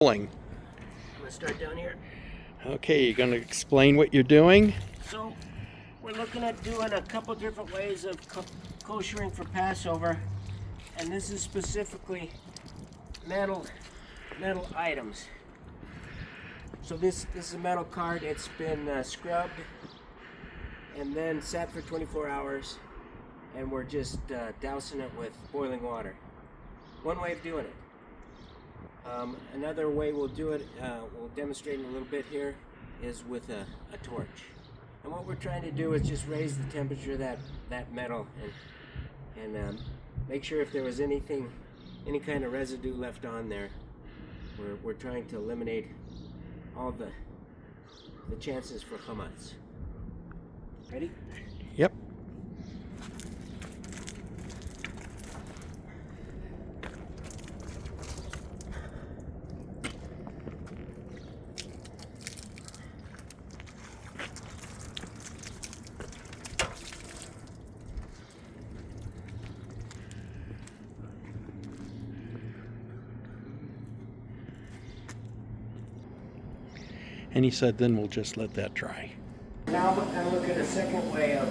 I'm gonna start down here. Okay, you're going to explain what you're doing? So, we're looking at doing a couple different ways of koshering for Passover, and this is specifically metal items. So this is a metal card. It's been scrubbed and then sat for 24 hours, and we're just dousing it with boiling water. One way of doing it. Another way we'll do it, we'll demonstrate in a little bit here, is with a torch. And what we're trying to do is just raise the temperature of that metal and make sure if there was any kind of residue left on there, we're trying to eliminate all the chances for chametz. Ready? Yep. And he said, then we'll just let that dry. Now I'm going to look at a second way of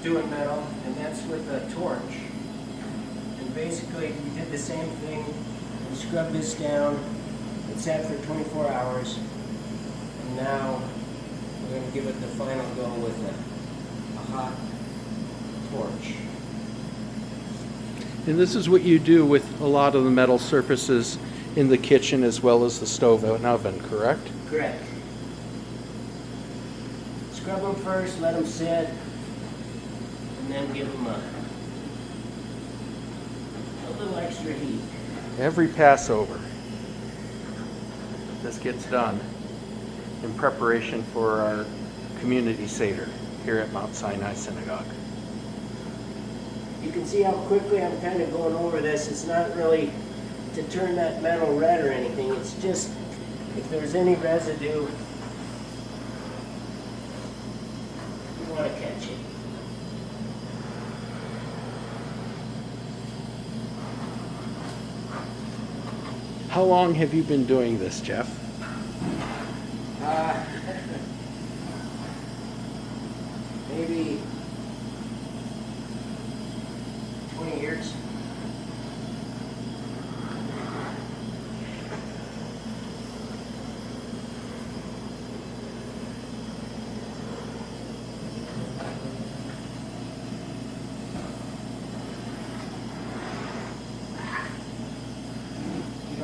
doing metal, and that's with a torch. And basically, we did the same thing. We scrubbed this down. It sat for 24 hours. And now we're going to give it the final go with a hot torch. And this is what you do with a lot of the metal surfaces in the kitchen as well as the stove and oven, correct? Correct. Scrub them first, let them sit, and then give them a little extra heat. Every Passover, this gets done in preparation for our Community Seder here at Mount Sinai Synagogue. You can see how quickly I'm kind of going over this. It's not really to turn that metal red or anything. It's just if there's any residue, you want to catch it. How long have you been doing this, Jeff? Maybe 20 years.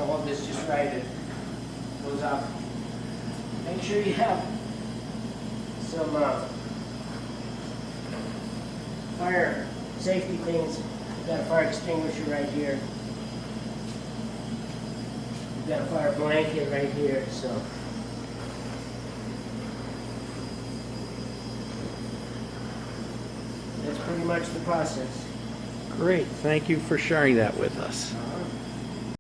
Hold this just right, it goes up. Make sure you have some fire safety things. You've got a fire extinguisher right here. You've got a fire blanket right here, so. That's pretty much the process. Great, thank you for sharing that with us. Uh-huh.